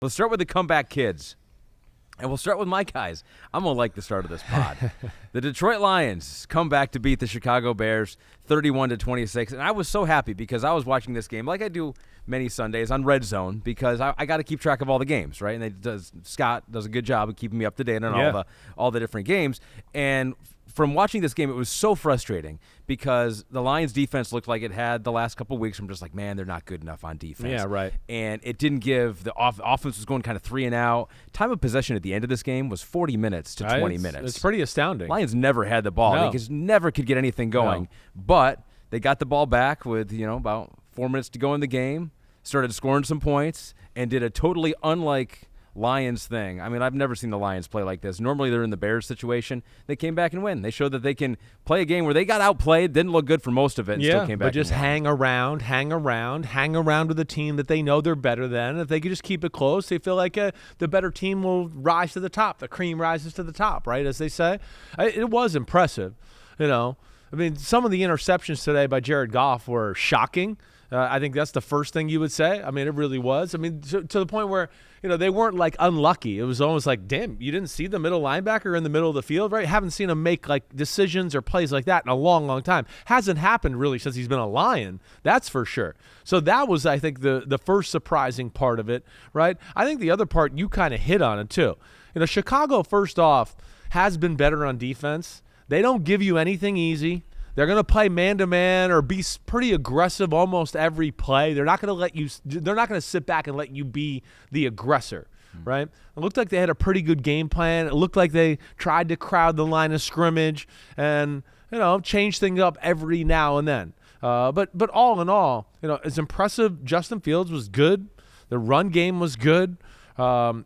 Let's start with the comeback kids. And we'll start with my guys. I'm going to like the start of this pod. The Detroit Lions come back to beat the Chicago Bears 31-26. And I was so happy because I was watching this game like I do many Sundays on Red Zone because I got to keep track of all the games, right? And Scott does a good job of keeping me up to date on all the different games. And from watching this game, it was so frustrating because the Lions defense looked like it had the last couple of weeks. I'm just like, man, they're not good enough on defense. Yeah, right. And it didn't give the offense was going kind of 3 and out. Time of possession at the end of this game was 40 minutes to 20 minutes. It's pretty astounding. Lions never had the ball. No. They just never could get anything going. No. But they got the ball back with, about 4 minutes to go in the game, started scoring some points, and did a totally unlike Lions thing. I mean, I've never seen the Lions play like this. Normally they're in the Bears situation. They came back and win. They showed that they can play a game where they got outplayed, didn't look good for most of it, and still came back. But just hang around with a team that they know they're better than. If they could just keep it close, they feel like the better team will rise to the top. The cream rises to the top, right, as they say. It was impressive, I mean, some of the interceptions today by Jared Goff were shocking. I think that's the first thing you would say. I mean, it really was. I mean, to the point where, they weren't like unlucky. It was almost like, damn, you didn't see the middle linebacker in the middle of the field, right? Haven't seen him make like decisions or plays like that in a long, long time. Hasn't happened really since he's been a Lion. That's for sure. So that was, I think, the first surprising part of it, right? I think the other part, you kind of hit on it too. Chicago, first off, has been better on defense. They don't give you anything easy. They're going to play man-to-man or be pretty aggressive almost every play. They're not going to sit back and let you be the aggressor, right? It looked like they had a pretty good game plan. It looked like they tried to crowd the line of scrimmage and, change things up every now and then. But all in all, it's impressive. Justin Fields was good. The run game was good. The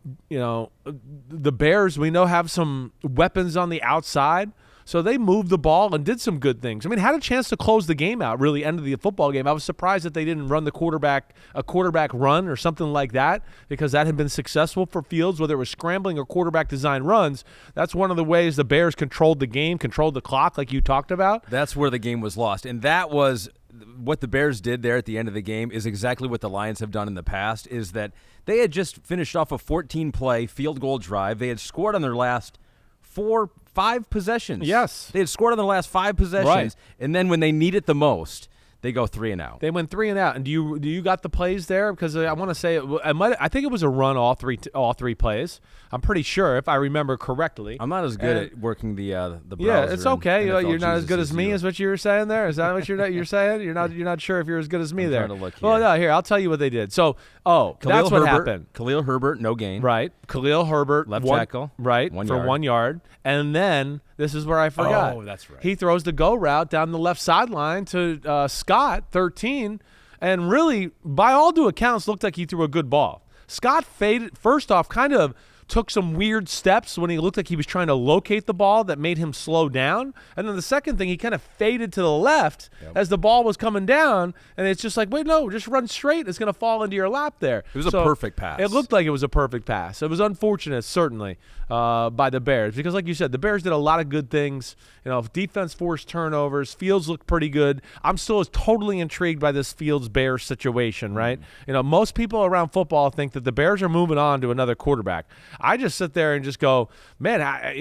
Bears, we know, have some weapons on the outside. So they moved the ball and did some good things. I mean, had a chance to close the game out, really, end of the football game. I was surprised that they didn't run a quarterback run or something like that because that had been successful for Fields, whether it was scrambling or quarterback design runs. That's one of the ways the Bears controlled the game, controlled the clock like you talked about. That's where the game was lost. And that was what the Bears did there at the end of the game is exactly what the Lions have done in the past, is that they had just finished off a 14-play field goal drive. They had scored on their last 5 possessions. Yes. They had scored on their last 5 possessions, right. And then when they need it the most, they go 3 and out. They went 3 and out. And do you got the plays there? Because I want to say I think it was a run all three plays. I'm pretty sure if I remember correctly. I'm not as good at working the browser. Yeah, it's okay. You're not as good as me, is what you were saying there. Is that what you're saying? You're not sure if you're as good as me there. Trying to look here. Well, no, here I'll tell you what they did. So, that's what happened. Khalil Herbert, no gain. Right. Khalil Herbert, left tackle. Right, 1 for yard. 1 yard, and then this is where I forgot. Oh, that's right. He throws the go route down the left sideline to Scott, 13, and really, by all due accounts, looked like he threw a good ball. Scott faded, first off, kind of took some weird steps when he looked like he was trying to locate the ball that made him slow down. And then the second thing, he kind of faded to the left as the ball was coming down. And it's just like, wait, no, just run straight. It's going to fall into your lap there. It was a perfect pass. It looked like it was a perfect pass. It was unfortunate, certainly, by the Bears. Because like you said, the Bears did a lot of good things. Defense forced turnovers. Fields looked pretty good. I'm still totally intrigued by this Fields-Bears situation, right? Most people around football think that the Bears are moving on to another quarterback. I just sit there and just go, man,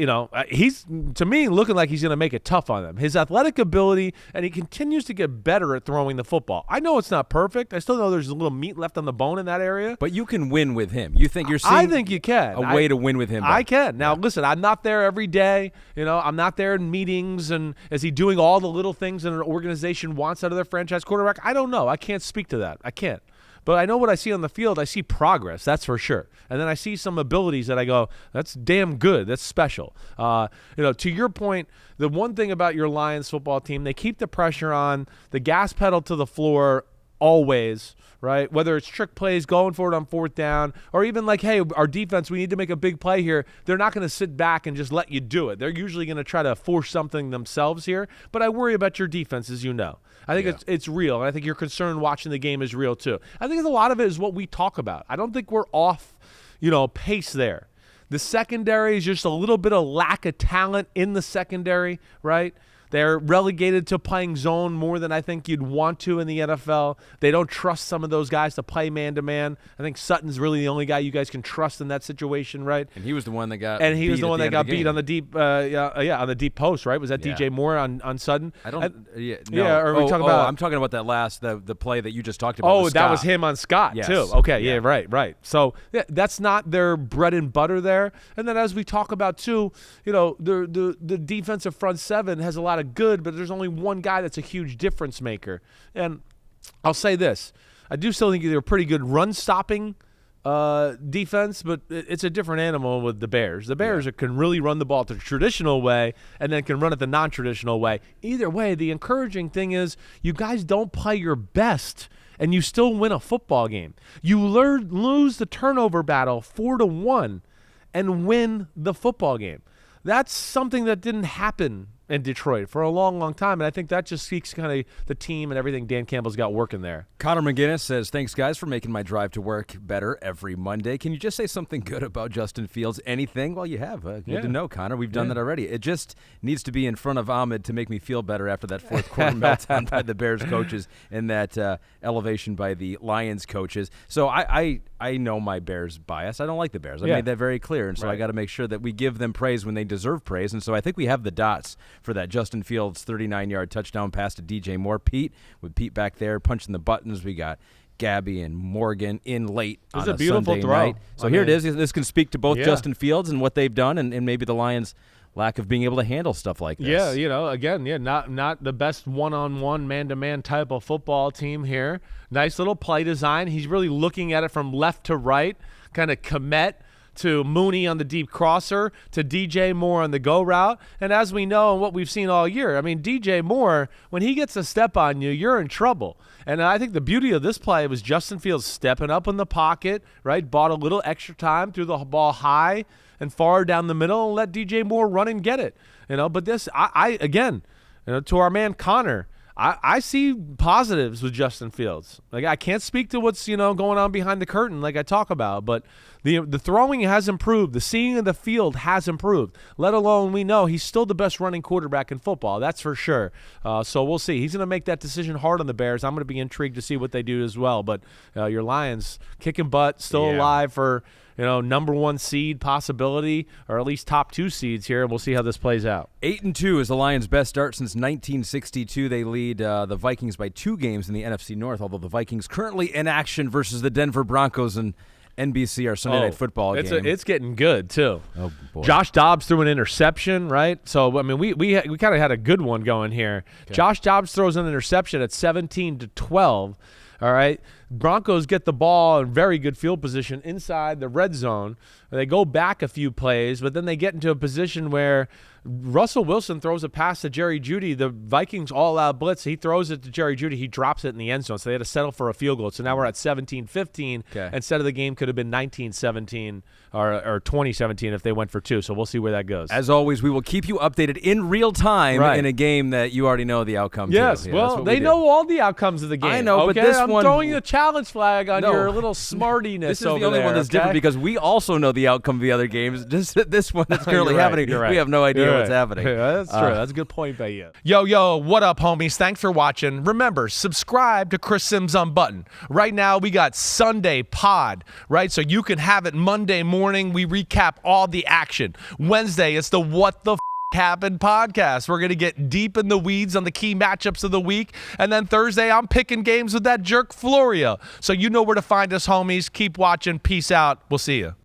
he's, to me, looking like he's going to make it tough on them. His athletic ability, and he continues to get better at throwing the football. I know it's not perfect. I still know there's a little meat left on the bone in that area. But you can win with him. You think you're seeing I think you can. a way to win with him. I can. Now, listen, I'm not there every day. I'm not there in meetings, and is he doing all the little things that an organization wants out of their franchise quarterback? I don't know. I can't speak to that. I can't. But I know what I see on the field. I see progress, that's for sure. And then I see some abilities that I go, that's damn good. That's special. To your point, the one thing about your Lions football team, they keep the pressure on, the gas pedal to the floor always, right? Whether it's trick plays, going for it on 4th down, or even like, hey, our defense, we need to make a big play here. They're not going to sit back and just let you do it. They're usually going to try to force something themselves here. But I worry about your defense, as you know. I think it's real, and I think your concern watching the game is real too. I think a lot of it is what we talk about. I don't think we're off, pace there. The secondary is just a little bit of lack of talent in the secondary, right? They're relegated to playing zone more than I think you'd want to in the NFL. They don't trust some of those guys to play man-to-man. I think Sutton's really the only guy you guys can trust in that situation, right? And he was the one that got and he was the one that got beat game. on the deep on the deep post, right? Was that DJ Moore on Sutton? I don't or are we talking about I'm talking about that last the play that you just talked about. Oh, that was him on Scott too. Okay, yeah, right. So that's not their bread and butter there. And then as we talk about too, the defensive front seven has a lot of good, but there's only one guy that's a huge difference maker. And I'll say this. I do still think they're a pretty good run-stopping defense, but it's a different animal with the Bears. The Bears can really run the ball the traditional way and then can run it the non-traditional way. Either way, the encouraging thing is you guys don't play your best and you still win a football game. You lose the turnover battle 4-1 and win the football game. That's something that didn't happen in Detroit for a long, long time, and I think that just speaks kind of the team and everything Dan Campbell's got working there. Connor McGinnis says, thanks, guys, for making my drive to work better every Monday. Can you just say something good about Justin Fields? Anything? Well, you have. Good to know, Connor. We've done that already. It just needs to be in front of Ahmed to make me feel better after that fourth quarter meltdown by the Bears coaches and that elevation by the Lions coaches. So I know my Bears bias. I don't like the Bears. I made that very clear, and so I got to make sure that we give them praise when they deserve praise, and so I think we have the dots for that Justin Fields 39-yard touchdown pass to DJ Moore. Pete, with Pete back there punching the buttons. We got Gabby and Morgan in late on a beautiful Sunday throw. Night. So here it is. This can speak to both Justin Fields and what they've done and maybe the Lions' lack of being able to handle stuff like this. Not the best one-on-one, man-to-man type of football team here. Nice little play design. He's really looking at it from left to right, kind of commit to Mooney on the deep crosser, to DJ Moore on the go route. And as we know and what we've seen all year, I mean, DJ Moore, when he gets a step on you, you're in trouble. And I think the beauty of this play was Justin Fields stepping up in the pocket, right? Bought a little extra time, threw the ball high and far down the middle and let DJ Moore run and get it. But this, again, to our man Connor, I see positives with Justin Fields. Like, I can't speak to what's going on behind the curtain like I talk about, but the throwing has improved. The seeing of the field has improved. Let alone we know he's still the best running quarterback in football. That's for sure. So we'll see. He's going to make that decision hard on the Bears. I'm going to be intrigued to see what they do as well. But your Lions kicking butt, still alive for number one seed possibility, or at least top two seeds here, and we'll see how this plays out. 8-2 is the Lions' best start since 1962. They lead the Vikings by 2 games in the NFC North, although the Vikings currently in action versus the Denver Broncos and NBC, our Sunday Night Football game. It's getting good, too. Oh, boy. Josh Dobbs threw an interception, right? So, I mean, we kind of had a good one going here. Okay. Josh Dobbs throws an interception at 17-12. All right. Broncos get the ball in very good field position inside the red zone. They go back a few plays, but then they get into a position where Russell Wilson throws a pass to Jerry Jeudy. The Vikings all-out blitz. He throws it to Jerry Jeudy. He drops it in the end zone, so they had to settle for a field goal. So now we're at 17-15. Okay. Instead of the game could have been 19-17 or 20-17 if they went for 2. So we'll see where that goes. As always, we will keep you updated in real time in a game that you already know the outcome Yes, to. well, they know all the outcomes of the game. I know, okay? but this I'm one... throwing a challenge flag on your little smartiness. This is the only one that's different because we also know the outcome of the other games. Just this one that's currently happening, we have no idea what's happening. Yeah, that's true. That's a good point by you. Yo, what up, homies? Thanks for watching. Remember, subscribe to Chris Simms Unbuttoned. Right now, we got Sunday pod, right? So you can have it Monday morning. We recap all the action. Wednesday, it's the What the Happened podcast. We're going to get deep in the weeds on the key matchups of the week. And then Thursday, I'm picking games with that jerk Florio. So you know where to find us, homies. Keep watching. Peace out. We'll see you.